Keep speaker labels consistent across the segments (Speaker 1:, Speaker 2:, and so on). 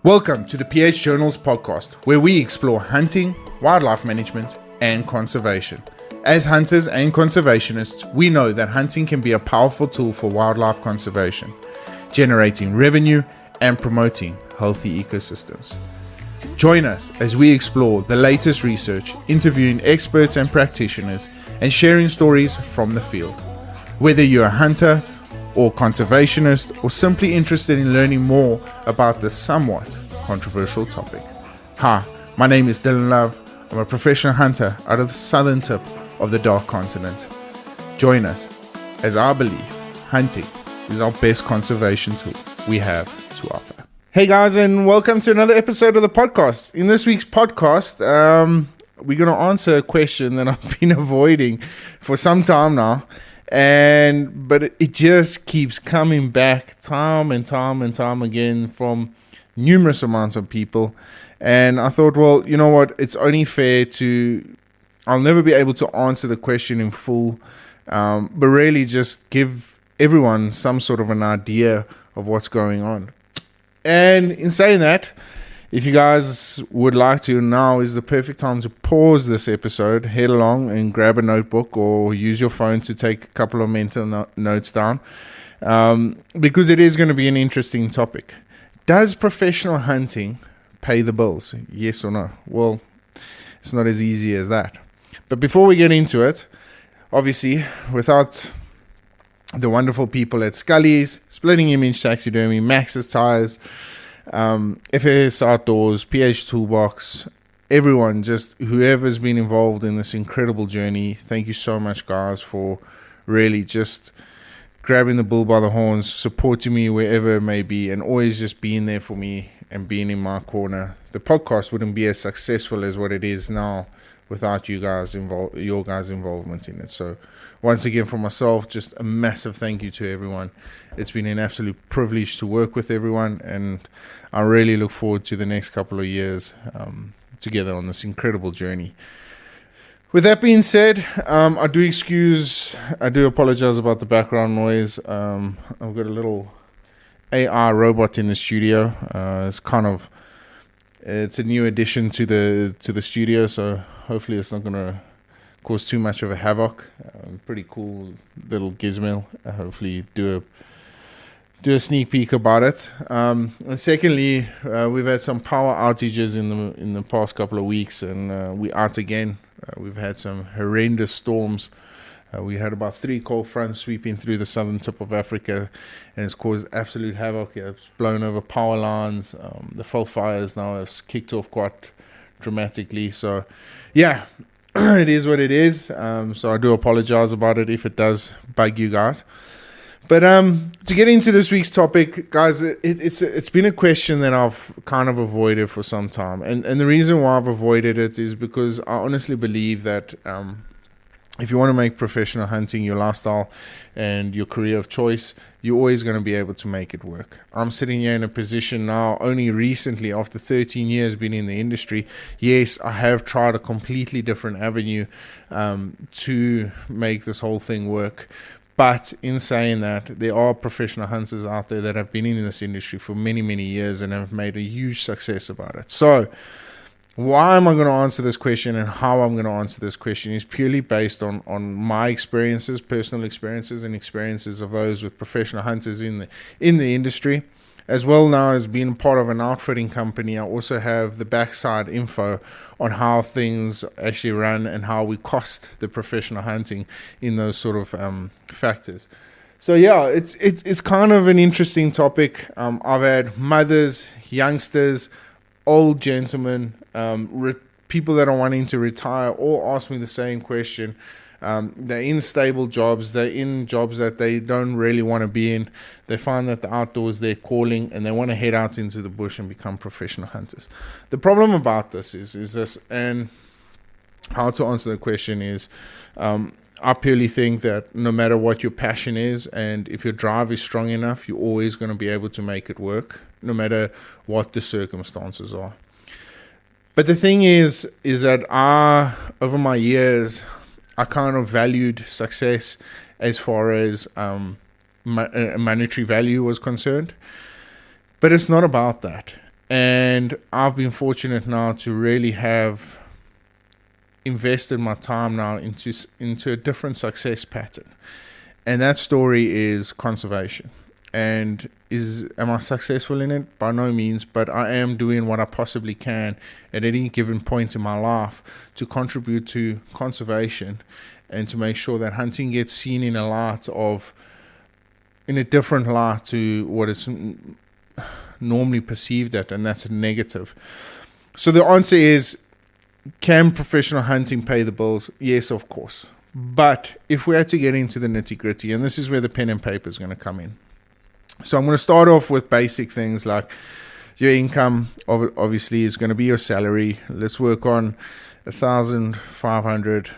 Speaker 1: Welcome to the PH Journals podcast, where we explore hunting, wildlife management, and conservation. As hunters and conservationists, we know that hunting can be a powerful tool for wildlife conservation, generating revenue and promoting healthy ecosystems. Join us as we explore the latest research, interviewing experts and practitioners, and sharing stories from the field. Whether you're a hunter or conservationist, or simply interested in learning more about this somewhat controversial topic. Hi, my name is Dylan Love. I'm a professional hunter out of the southern tip of the Dark Continent. Join us as I believe hunting is our best conservation tool we have to offer. Hey guys, and welcome to another episode of the podcast. In this week's podcast, we're going to answer a question that I've been avoiding for some time now. But it just keeps coming back time and time again from numerous amounts of people. And I thought, well, you know what? It's only fair I'll never be able to answer the question in full, but really just give everyone some sort of an idea of what's going on. And in saying that, if you guys would like to, now is the perfect time to pause this episode, head along and grab a notebook or use your phone to take a couple of mental notes down, because it is going to be an interesting topic. Does professional hunting pay the bills? Yes or no? Well, it's not as easy as that. But before we get into it, obviously, without the wonderful people at Scully's, Splitting Image Taxidermy, Max's Tires, FS Outdoors, PH Toolbox, everyone, just whoever's been involved in this incredible journey, thank you so much, guys, for really just grabbing the bull by the horns, supporting me wherever it may be, and always just being there for me and being in my corner. The podcast wouldn't be as successful as what it is now without your guys' involvement in it. So once again, for myself, just a massive thank you to everyone. It's been an absolute privilege to work with everyone, and I really look forward to the next couple of years together on this incredible journey. With that being said, I do apologize about the background noise. I've got a little AI robot in the studio. It's a new addition to the studio, so hopefully it's not going to cause too much of a havoc. Pretty cool little gizmo. Hopefully do a sneak peek about it. And secondly, we've had some power outages in the past couple of weeks, and we're out again. We've had some horrendous storms. We had about 3 cold fronts sweeping through the southern tip of Africa, and it's caused absolute havoc. It's blown over power lines. The fault fires now have kicked off quite dramatically. So, yeah, it is what it is. So I do apologize about it if it does bug you guys. But to get into this week's topic, guys, it's been a question that I've kind of avoided for some time. And the reason why I've avoided it is because I honestly believe that if you want to make professional hunting your lifestyle and your career of choice, you're always going to be able to make it work. I'm sitting here in a position now, only recently, after 13 years being in the industry. Yes, I have tried a completely different avenue to make this whole thing work. But in saying that, there are professional hunters out there that have been in this industry for many, many years and have made a huge success about it. So why am I going to answer this question, and how I'm going to answer this question is purely based on my experiences, personal experiences, and experiences of those with professional hunters in the industry. As well, now as being part of an outfitting company, I also have the backside info on how things actually run and how we cost the professional hunting in those sort of factors. So yeah, it's kind of an interesting topic. I've had mothers, youngsters, old gentlemen, people that are wanting to retire all ask me the same question. They're in stable jobs. They're in jobs that they don't really want to be in. They find that the outdoors they're calling, and they want to head out into the bush and become professional hunters. The problem about this is this, and how to answer the question is, I purely think that no matter what your passion is, and if your drive is strong enough, you're always going to be able to make it work, no matter what the circumstances are. But the thing is that over my years, I kind of valued success as far as monetary value was concerned. But it's not about that. And I've been fortunate now to really have invested my time now into a different success pattern. And that story is conservation. And am I successful in it? By no means, but I am doing what I possibly can at any given point in my life to contribute to conservation and to make sure that hunting gets seen in a different light to what it's normally perceived at, and that's a negative. So the answer is, can professional hunting pay the bills? Yes, of course. But if we had to get into the nitty-gritty, and this is where the pen and paper is going to come in. So I'm going to start off with basic things like your income, obviously, is going to be your salary. Let's work on 1,500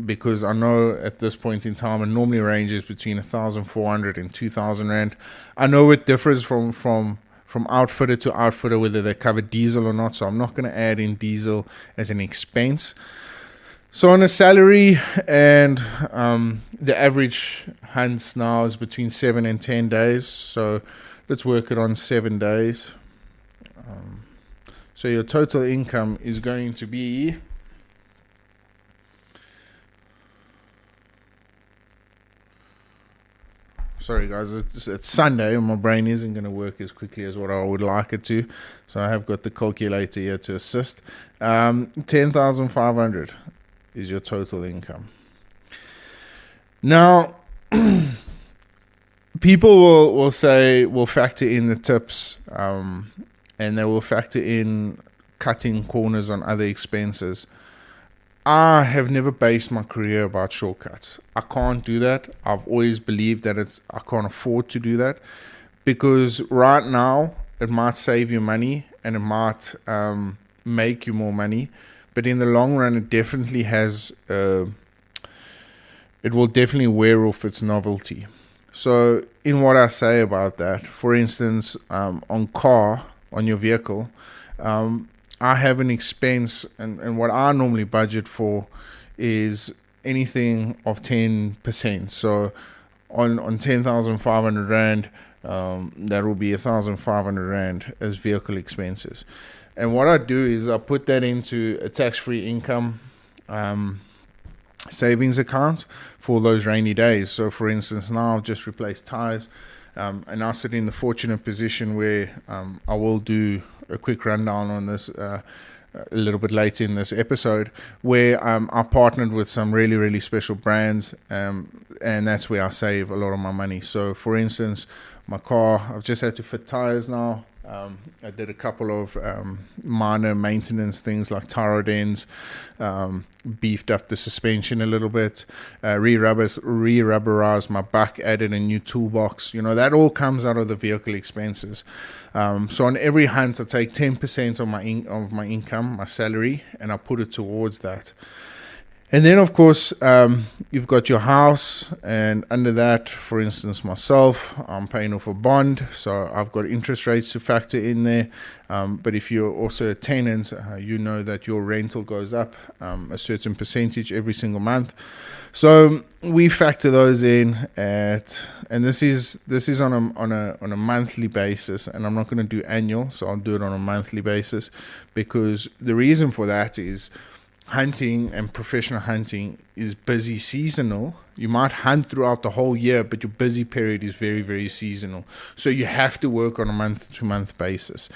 Speaker 1: because I know at this point in time it normally ranges between 1,400 and 2,000 Rand. I know it differs from outfitter to outfitter whether they cover diesel or not, so I'm not going to add in diesel as an expense. So on a salary, and the average hunts now is between 7 and 10 days. So let's work it on 7 days. So your total income is going to be sorry guys, it's Sunday and my brain isn't going to work as quickly as what I would like it to. So I have got the calculator here to assist. 10,500 is your total income. Now, people will say, will factor in the tips, and they will factor in cutting corners on other expenses. I have never based my career about shortcuts. I can't do that. I've always believed that I can't afford to do that, because right now it might save you money and it might make you more money. But in the long run, it definitely has, it will definitely wear off its novelty. So in what I say about that, for instance, on your vehicle, I have an expense, and what I normally budget for is anything of 10%. So on 10,500 Rand, that will be 1,500 Rand as vehicle expenses. And what I do is I put that into a tax-free income savings account for those rainy days. So for instance, now I've just replaced tires, and I sit in the fortunate position where I will do a quick rundown on this a little bit later in this episode, where I partnered with some really, really special brands, and that's where I save a lot of my money. So for instance, my car, I've just had to fit tires now. I did a couple of minor maintenance things like tire ends, beefed up the suspension a little bit, re-rubberized my back, added a new toolbox. You know, that all comes out of the vehicle expenses. So on every hunt, I take 10% of my income, my salary, and I put it towards that. And then, of course, you've got your house, and under that, for instance, myself, I'm paying off a bond, so I've got interest rates to factor in there. But if you're also a tenant, you know that your rental goes up a certain percentage every single month. So we factor those in and this is on a monthly basis, and I'm not going to do annual, so I'll do it on a monthly basis, because the reason for that is hunting and professional hunting is busy seasonal. You might hunt throughout the whole year, but your busy period is very, very seasonal. So you have to work on a month-to-month basis.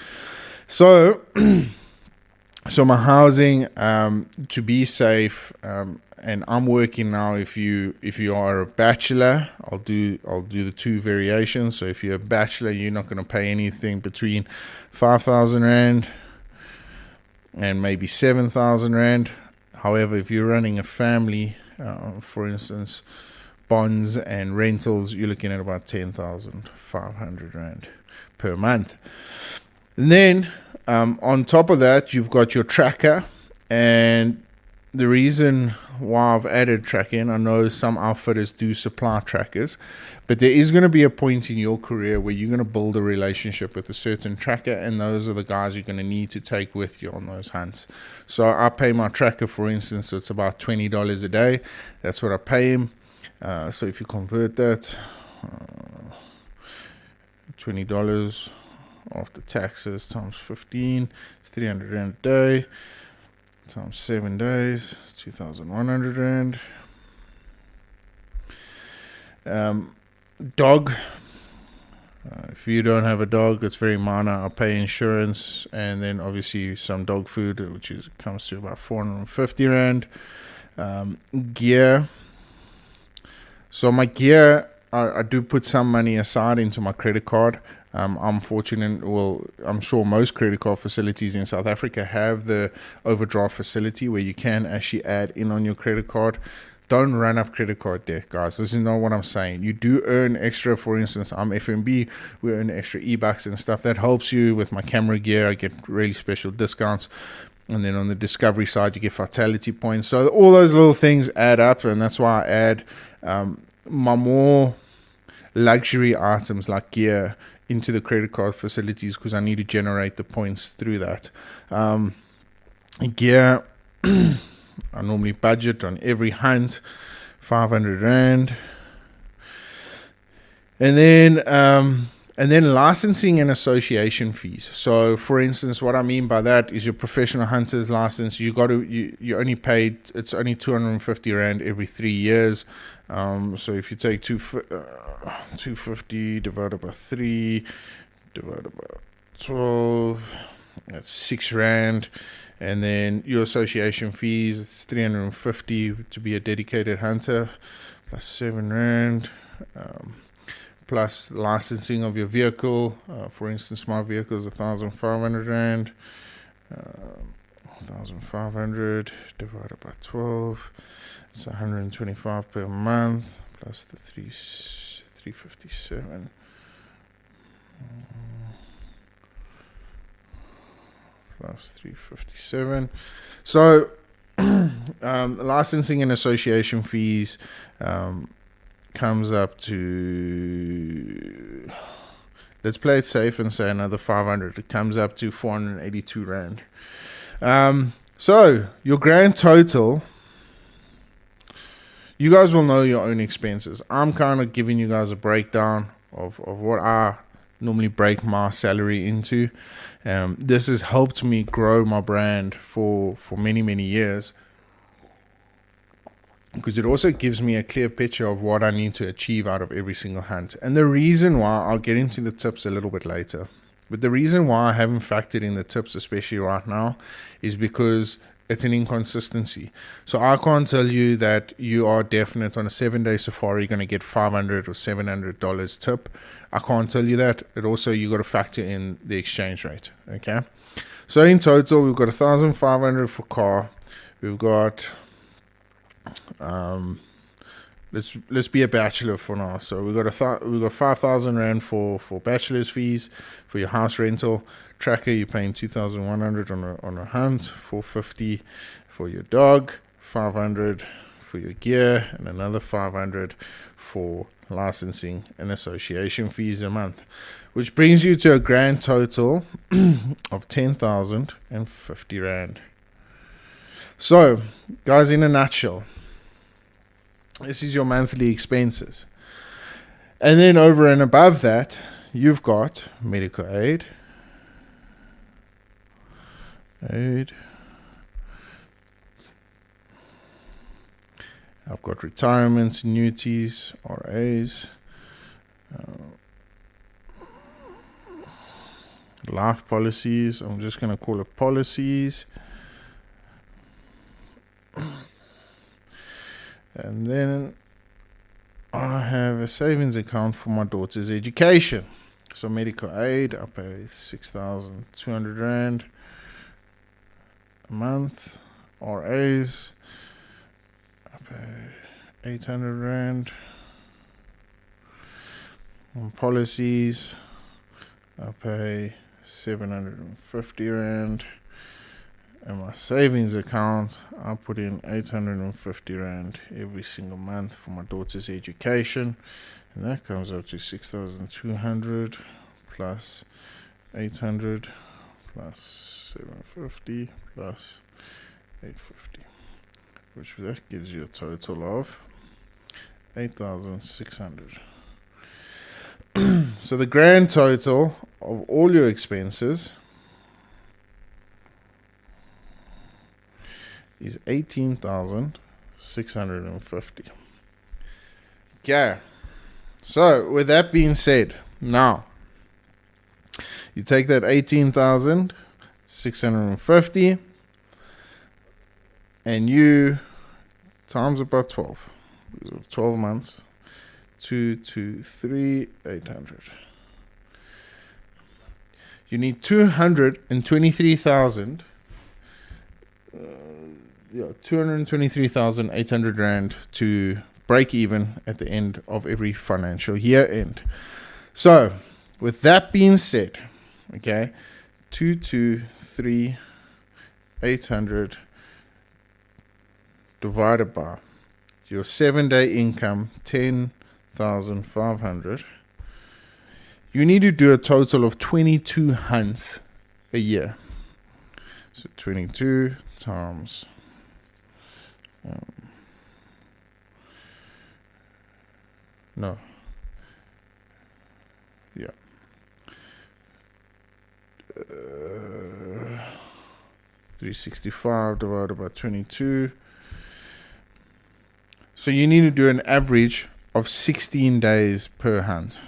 Speaker 1: So, so my housing, to be safe, and I'm working now. If you are a bachelor, I'll do the two variations. So if you're a bachelor, you're not going to pay anything between 5,000 Rand and maybe 7,000 Rand. However, if you're running a family, for instance, bonds and rentals, you're looking at about 10,500 Rand per month. And then on top of that, you've got your tracker. And the reason why I've added tracking, I know some outfitters do supply trackers, but there is going to be a point in your career where you're going to build a relationship with a certain tracker, and those are the guys you're going to need to take with you on those hunts. So I pay my tracker, for instance, so it's about $20 a day. That's what I pay him. So if you convert that, $20 after taxes times 15, it's 300 rand a day, times 7 days, it's 2,100 rand. Dog. If you don't have a dog, it's very minor. I'll pay insurance and then obviously some dog food, which comes to about 450 rand. Gear. So my gear, I do put some money aside into my credit card. I'm fortunate, I'm sure most credit card facilities in South Africa have the overdraft facility where you can actually add in on your credit card. Don't run up credit card debt, guys. This is not what I'm saying. You do earn extra. For instance, I'm FMB. We earn extra e-bucks and stuff. That helps you with my camera gear. I get really special discounts. And then on the Discovery side, you get Vitality points. So all those little things add up. And that's why I add my more luxury items like gear into the credit card facilities, because I need to generate the points through that. Gear... I normally budget on every hunt 500 rand, and then licensing and association fees. So for instance, what I mean by that is your professional hunter's license, you only paid, it's only 250 rand every 3 years. So if you take 250 divided by 3 divided by 12, that's 6 rand. And then your association fees, it's 350 to be a dedicated hunter, plus 7 rand, plus licensing of your vehicle. For instance, my vehicle is 1,500 rand. 1,500 divided by 12, it's 125 per month, plus the 357. Plus 357. So licensing and association fees comes up to, let's play it safe and say another 500. It comes up to 482 rand. So your grand total, you guys will know your own expenses. I'm kind of giving you guys a breakdown of what I normally break my salary into. This has helped me grow my brand for many years, because it also gives me a clear picture of what I need to achieve out of every single hunt. And the reason why, I'll get into the tips a little bit later, but the reason why I haven't factored in the tips, especially right now, is because it's an inconsistency. So I can't tell you that you are definite on a 7-day safari going to get $500 or $700 tip. I can't tell you that. It also, you got to factor in the exchange rate. Okay. So in total, we've got 1,500 for car. We've got, let's be a bachelor for now. So we've got 5,000 rand for bachelor's fees, for your house rental. Tracker, you're paying 2,100 on a hunt, 450 for your dog, 500 for your gear, and another 500 for licensing and association fees a month, which brings you to a grand total of 10,050 rand. So, guys, in a nutshell, this is your monthly expenses. And then over and above that, you've got medical aid. I've got retirement, annuities, RAs, life policies. I'm just going to call it policies. And then I have a savings account for my daughter's education. So medical aid, I pay 6,200 rand a month. RAs, I pay 800 rand. On policies, I pay 750 rand. And my savings account, I put in 850 rand every single month for my daughter's education, and that comes up to 6,200 plus 800 plus 750 plus 850, which that gives you a total of 8,600. So the grand total of all your expenses is 18,650. Okay. So with that being said, now you take that 18,650 and you times about 12. 12 months. 800. You need 223,000. 223,800 rand to break even at the end of every financial year end. So, with that being said, okay, 223,800 divided by your 7-day income, 10,500. You need to do a total of 22 hunts a year. So 22 times no. Yeah. 365 divided by 22. So you need to do an average of 16 days per hunt.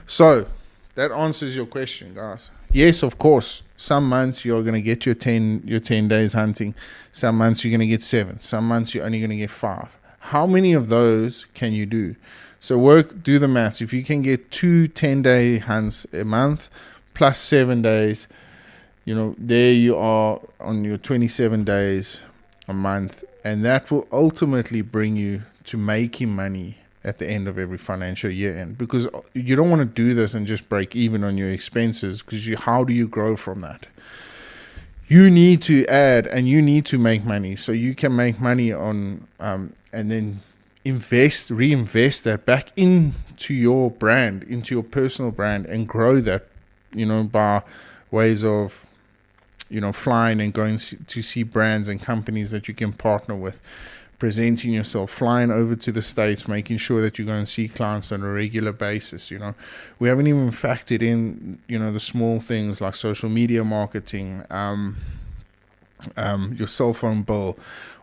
Speaker 1: So that answers your question, guys. Yes, of course, some months you're going to get your 10 days hunting. Some months you're going to get 7. Some months you're only going to get 5. How many of those can you do? So do the maths. If you can get 2 10-day hunts a month plus 7 days, there you are on your 27 days a month. And that will ultimately bring you to making money at the end of every financial year end, because you don't want to do this and just break even on your expenses, because how do you grow from that? You need to add and you need to make money, so you can make money on and then reinvest that back into your brand, into your personal brand, and grow that, by ways of flying and going to see brands and companies that you can partner with, presenting yourself, flying over to the States, making sure that you go and see clients on a regular basis. We haven't even factored in, the small things like social media marketing, your cell phone bill,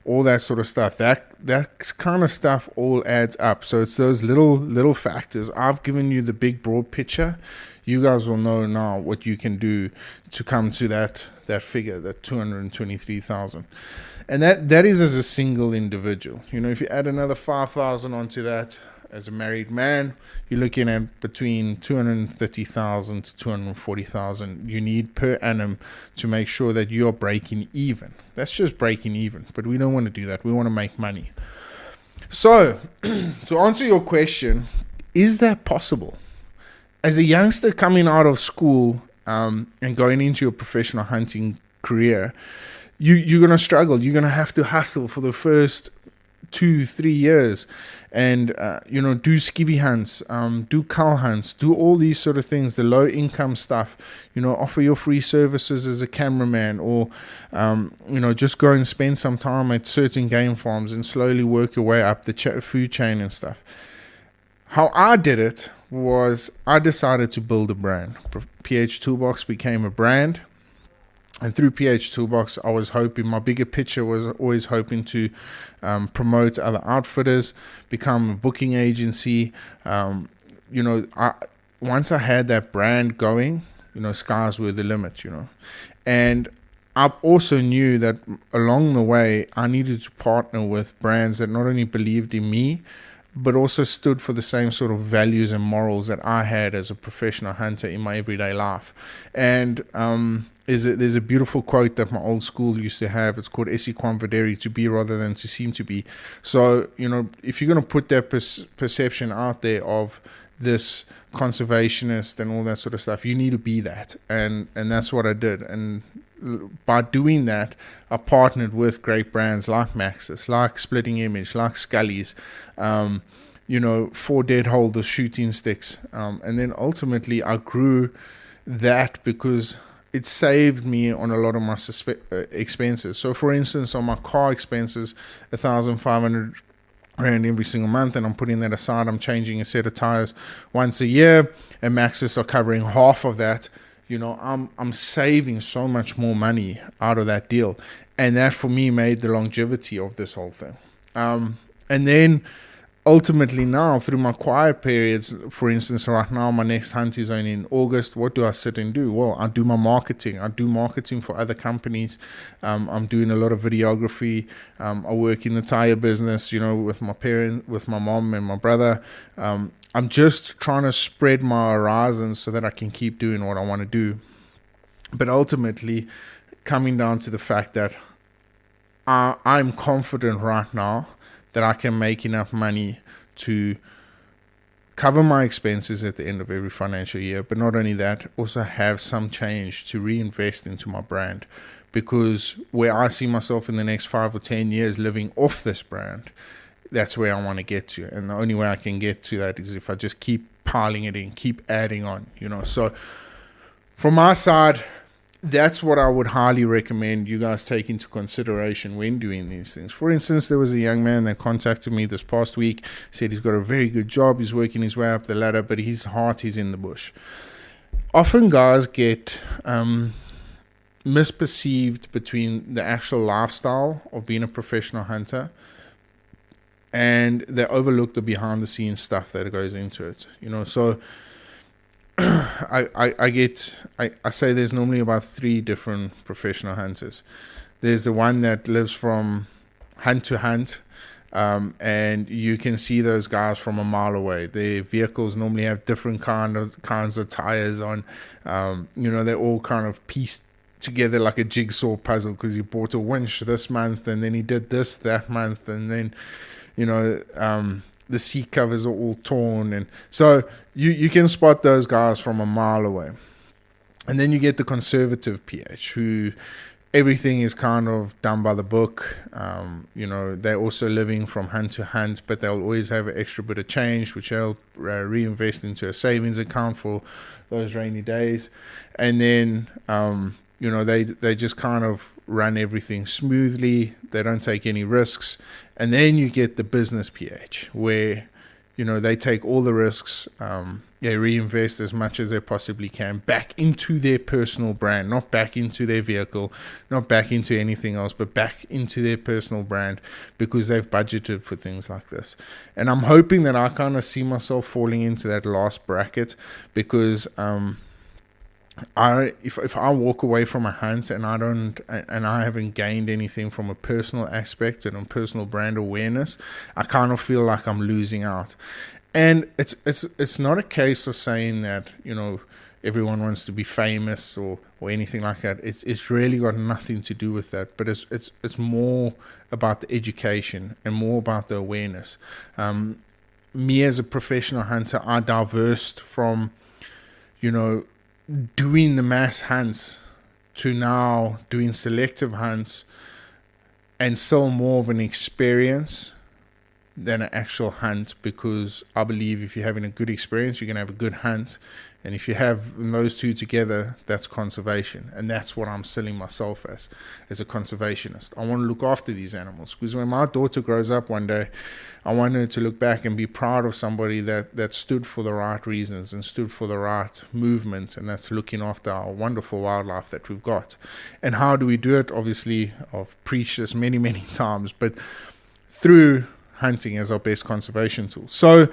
Speaker 1: all that sort of stuff. That kind of stuff all adds up. So it's those little factors. I've given you the big broad picture. You guys will know now what you can do to come to that figure, that 223,000. And that is as a single individual. If you add another 5,000 onto that as a married man, you're looking at between 230,000 to 240,000 you need per annum to make sure that you're breaking even. That's just breaking even, but we don't want to do that. We want to make money. So, to answer your question, is that possible? As a youngster coming out of school and going into a professional hunting career, you're going to struggle. You're going to have to hustle for the first 2-3 years and, do skivvy hunts, do cull hunts, do all these sort of things, the low income stuff, offer your free services as a cameraman, or, just go and spend some time at certain game farms and slowly work your way up the food chain and stuff. How I did it was I decided to build a brand. PH Toolbox became a brand. And through PH Toolbox, I was hoping, my bigger picture was always hoping to promote other outfitters, become a booking agency. Once I had that brand going, skies were the limit, And I also knew that along the way, I needed to partner with brands that not only believed in me, but also stood for the same sort of values and morals that I had as a professional hunter in my everyday life. And there's a beautiful quote that my old school used to have. It's called "Esse quam vedere," to be rather than to seem to be. So, if you're going to put that perception out there of this conservationist and all that sort of stuff, you need to be that. And that's what I did. And by doing that, I partnered with great brands like Maxis, like Splitting Image, like Scully's, 4 Dead Holders shooting sticks. And then ultimately I grew that because it saved me on a lot of my expenses. So for instance, on my car expenses, 1,500 rand every single month, and I'm putting that aside. I'm changing a set of tires once a year, and Maxxis are covering half of that. I'm saving so much more money out of that deal, and that for me made the longevity of this whole thing. And then ultimately now, through my quiet periods, for instance, right now my next hunt is only in August. What do I sit and do? Well, I do my marketing. I do marketing for other companies. I'm doing a lot of videography. I work in the tire business, with my parents, with my mom and my brother. I'm just trying to spread my horizons so that I can keep doing what I want to do. But ultimately, coming down to the fact that I'm confident right now that I can make enough money to cover my expenses at the end of every financial year. But not only that, also have some change to reinvest into my brand. Because where I see myself in the next 5 or 10 years living off this brand, that's where I want to get to. And the only way I can get to that is if I just keep piling it in, keep adding on, So from my side, that's what I would highly recommend you guys take into consideration when doing these things. For instance, there was a young man that contacted me this past week, said he's got a very good job, he's working his way up the ladder, but his heart is in the bush. Often guys get misperceived between the actual lifestyle of being a professional hunter, and they overlook the behind the scenes stuff that goes into it. So I say there's normally about 3 different professional hunters. There's the one that lives from hunt to hunt, and you can see those guys from a mile away. Their vehicles normally have different kinds of tires on. They're all kind of pieced together like a jigsaw puzzle, because he bought a winch this month, and then he did this that month, and then the seat covers are all torn, and so you can spot those guys from a mile away. And then you get the conservative PH, who everything is kind of done by the book. They're also living from hunt to hunt, but they'll always have an extra bit of change, which they'll reinvest into a savings account for those rainy days. And then they just kind of run everything smoothly. They don't take any risks. And then you get the business PH, where they take all the risks. They reinvest as much as they possibly can back into their personal brand, not back into their vehicle, not back into anything else, but back into their personal brand, because they've budgeted for things like this. And I'm hoping that I kind of see myself falling into that last bracket, because if I walk away from a hunt and I haven't gained anything from a personal aspect and a personal brand awareness, I kind of feel like I'm losing out. And it's not a case of saying that everyone wants to be famous or anything like that. It's really got nothing to do with that. But it's more about the education and more about the awareness. Me as a professional hunter, I diversed from doing the mass hunts to now doing selective hunts, and still more of an experience than an actual hunt, because I believe if you're having a good experience, you're going to have a good hunt. And if you have those two together, that's conservation. And that's what I'm selling myself as a conservationist. I want to look after these animals, because when my daughter grows up one day, I want her to look back and be proud of somebody that stood for the right reasons and stood for the right movement, and that's looking after our wonderful wildlife that we've got. And how do we do it? Obviously, I've preached this many, many times, but through hunting as our best conservation tool. So,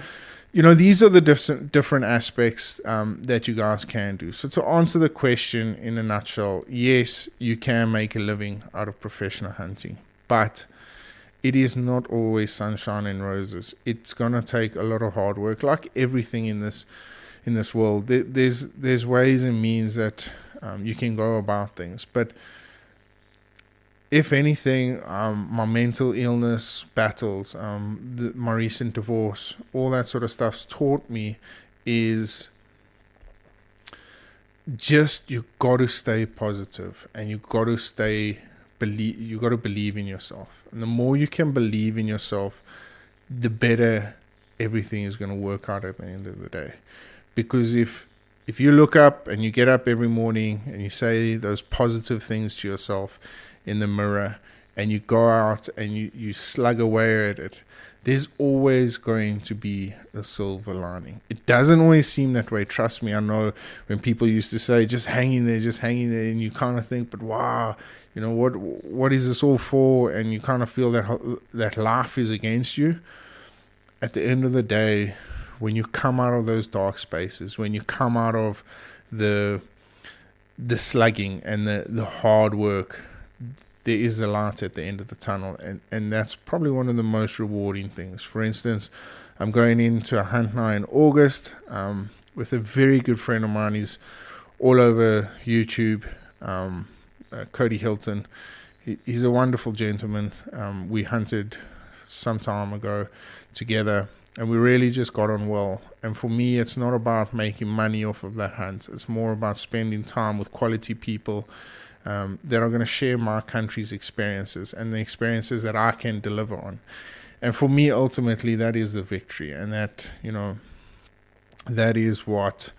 Speaker 1: these are the different aspects that you guys can do. So to answer the question in a nutshell, yes, you can make a living out of professional hunting, but it is not always sunshine and roses. It's gonna take a lot of hard work, like everything in this world. There's ways and means that you can go about things, but if anything, my mental illness battles, my recent divorce, all that sort of stuff's taught me is just you got to stay positive, and you got to believe in yourself. And the more you can believe in yourself, the better everything is going to work out at the end of the day. Because if you look up and you get up every morning and you say those positive things to yourself in the mirror, and you go out and you slug away at it, there's always going to be a silver lining. It doesn't always seem that way. Trust me, I know when people used to say, just hang in there, and you kind of think, but wow, what is this all for? And you kind of feel that life is against you. At the end of the day, when you come out of those dark spaces, when you come out of the slugging and the hard work, there is a light at the end of the tunnel, and that's probably one of the most rewarding things. For instance, I'm going into a hunt now in August with a very good friend of mine. He's all over YouTube, Cody Hilton. He's a wonderful gentleman. We hunted some time ago together, and we really just got on well. And for me, it's not about making money off of that hunt. It's more about spending time with quality people that are going to share my country's experiences and the experiences that I can deliver on. And for me, ultimately, that is the victory. And that, that is what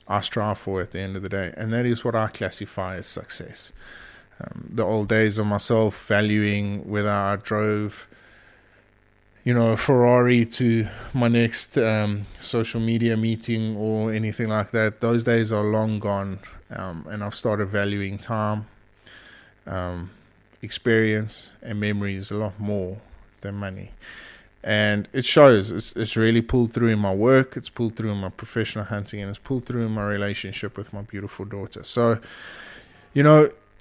Speaker 1: I strive for at the end of the day. And that is what I classify as success. The old days of myself valuing whether I drove, a Ferrari to my next social media meeting or anything like that, those days are long gone. And I've started valuing time, experience, and memories a lot more than money. And it shows. It's really pulled through in my work, it's pulled through in my professional hunting, and it's pulled through in my relationship with my beautiful daughter. So,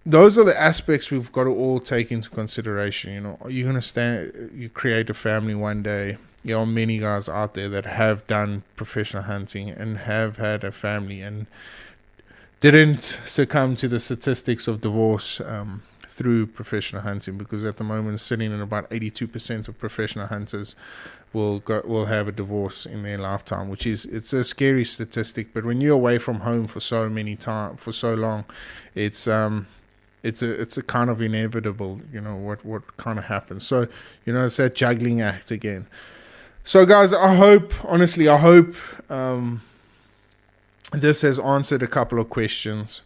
Speaker 1: those are the aspects we've got to all take into consideration. Are you going to you create a family one day? There are many guys out there that have done professional hunting and have had a family and didn't succumb to the statistics of divorce through professional hunting, because at the moment sitting at about 82% of professional hunters will have a divorce in their lifetime, it's a scary statistic. But when you're away from home for so long, it's a kind of inevitable, what kind of happens. So, it's that juggling act again. So guys, I hope this has answered a couple of questions.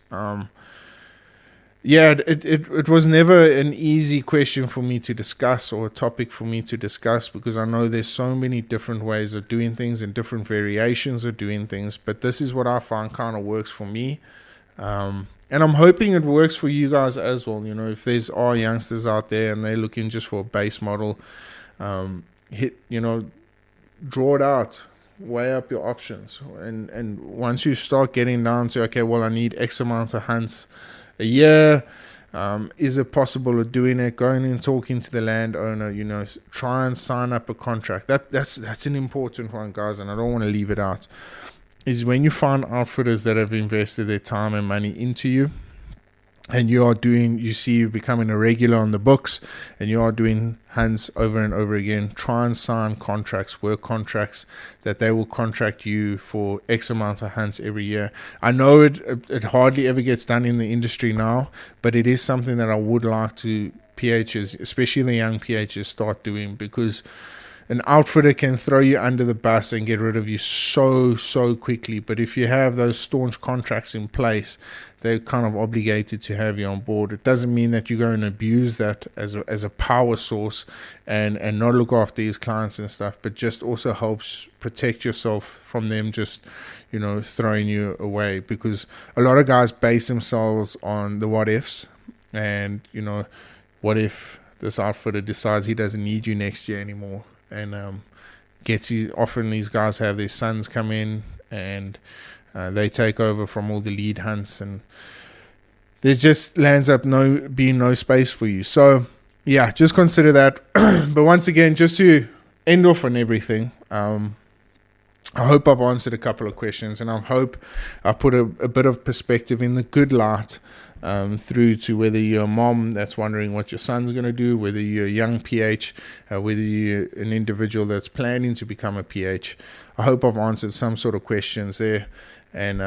Speaker 1: It was never an easy question for me to discuss, or a topic for me to discuss, because I know there's so many different ways of doing things and different variations of doing things. But this is what I find kind of works for me. And I'm hoping it works for you guys as well. If there's youngsters out there and they're looking just for a base model, draw it out, weigh up your options. And once you start getting down to, okay, well, I need X amount of hunts a year, is it possible of doing it? Going and talking to the landowner, try and sign up a contract. That's an important one, guys, and I don't want to leave it out. Is when you find outfitters that have invested their time and money into you, and you see you're becoming a regular on the books, and you are doing hunts over and over again, try and sign work contracts that they will contract you for X amount of hunts every year. I know it hardly ever gets done in the industry now, but it is something that I would like to PHs, especially the young PHs, start doing, because an outfitter can throw you under the bus and get rid of you so quickly. But if you have those staunch contracts in place, they're kind of obligated to have you on board. It doesn't mean that you go and abuse that as a power source and not look after these clients and stuff, but just also helps protect yourself from them just, throwing you away. Because a lot of guys base themselves on the what ifs, and, what if this outfitter decides he doesn't need you next year anymore? And often these guys have their sons come in and they take over from all the lead hunts, and there just lands up being no space for you. So yeah, just consider that. But once again, just to end off on everything, I hope I've answered a couple of questions, and I hope I put a bit of perspective in the good light, through to whether you're a mom that's wondering what your son's going to do, whether you're a young PH, whether you're an individual that's planning to become a PH. I hope I've answered some sort of questions there, and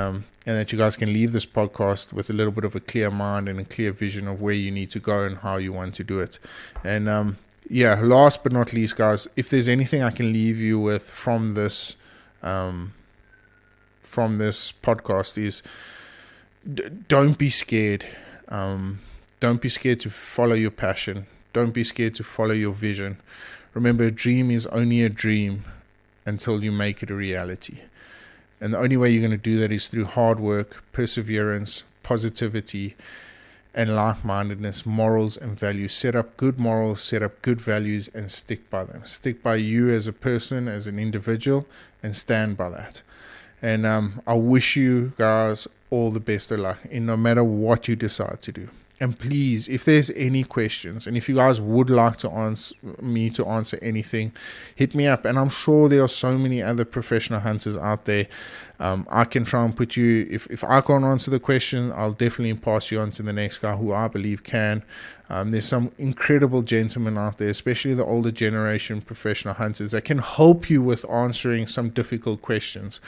Speaker 1: that you guys can leave this podcast with a little bit of a clear mind and a clear vision of where you need to go and how you want to do it. And last but not least, guys, if there's anything I can leave you with from this podcast is, don't be scared. Don't be scared to follow your passion. Don't be scared to follow your vision. Remember, a dream is only a dream until you make it a reality. And the only way you're going to do that is through hard work, perseverance, positivity, and like-mindedness, morals and values. Set up good morals, set up good values, and stick by them. Stick by you as a person, as an individual, and stand by that. And I wish you guys all the best of luck in no matter what you decide to do. And please, if there's any questions, and if you guys would like to answer anything, hit me up. And I'm sure there are so many other professional hunters out there. I can try and put you, if I can't answer the question, I'll definitely pass you on to the next guy who I believe can. There's some incredible gentlemen out there, especially the older generation professional hunters, that can help you with answering some difficult questions.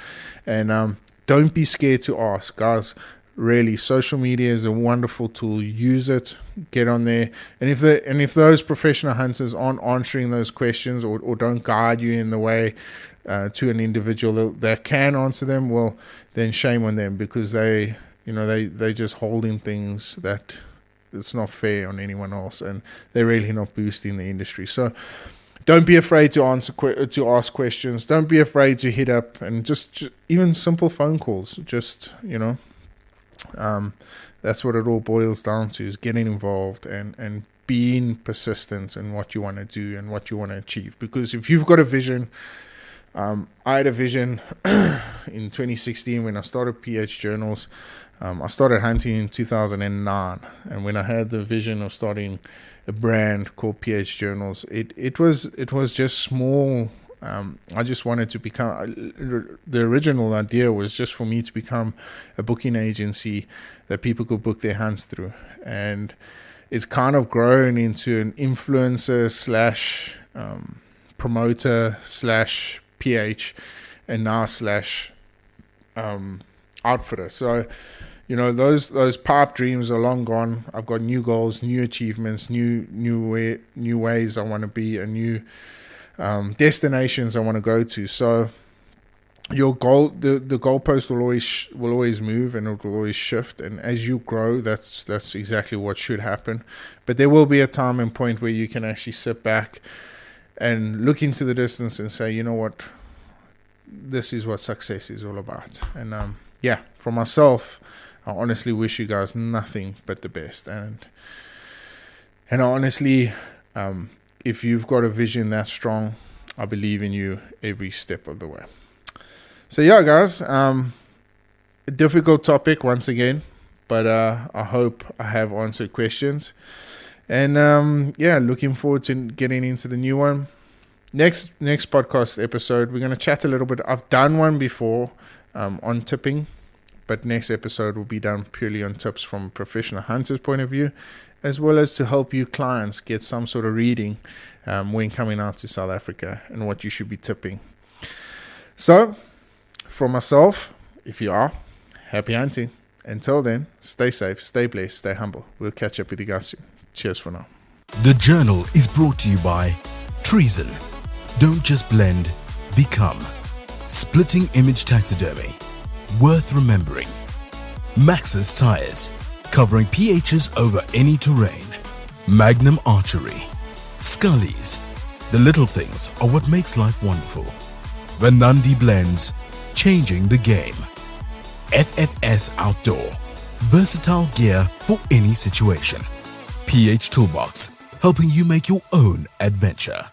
Speaker 1: And don't be scared to ask, guys. Really, social media is a wonderful tool. Use it, get on there. And if those professional hunters aren't answering those questions or don't guide you in the way to an individual that can answer them, well, then shame on them, because they just holding things that it's not fair on anyone else, and they're really not boosting the industry. So don't be afraid to ask questions. Don't be afraid to hit up, and just even simple phone calls. That's what it all boils down to, is getting involved and being persistent in what you want to do and what you want to achieve. Because if you've got a vision, I had a vision in 2016 when I started PH Journals. I started hunting in 2009, and when I had the vision of starting a brand called PH Journals, it was just small. I just wanted to become, the original idea was just for me to become a booking agency that people could book their hunts through. And it's kind of grown into an influencer slash promoter slash PH, and now slash outfitter. So, those pipe dreams are long gone. I've got new goals, new achievements, new ways I want to be, and new destinations I want to go to. So your goal, the goalpost will always move, and it will always shift. And as you grow, that's exactly what should happen. But there will be a time and point where you can actually sit back and look into the distance and say, you know what, this is what success is all about. And for myself, I honestly wish you guys nothing but the best. And I honestly, if you've got a vision that strong, I believe in you every step of the way. So yeah, guys, a difficult topic once again, but I hope I have answered questions. And looking forward to getting into the new one. Next podcast episode, we're going to chat a little bit. I've done one before on tipping, but next episode will be done purely on tips from a professional hunter's point of view, as well as to help you clients get some sort of reading when coming out to South Africa and what you should be tipping. So, for myself, if you are, happy hunting. Until then, stay safe, stay blessed, stay humble. We'll catch up with you guys soon. Cheers for now.
Speaker 2: The Journal is brought to you by Treason. Don't just blend, become. Splitting Image Taxidermy. Worth remembering. Maxxis Tires. Covering PHs over any terrain. Magnum Archery. Scullies. The little things are what makes life wonderful. Vanandi Blends. Changing the game. FFS Outdoor. Versatile gear for any situation. PH Toolbox. Helping you make your own adventure.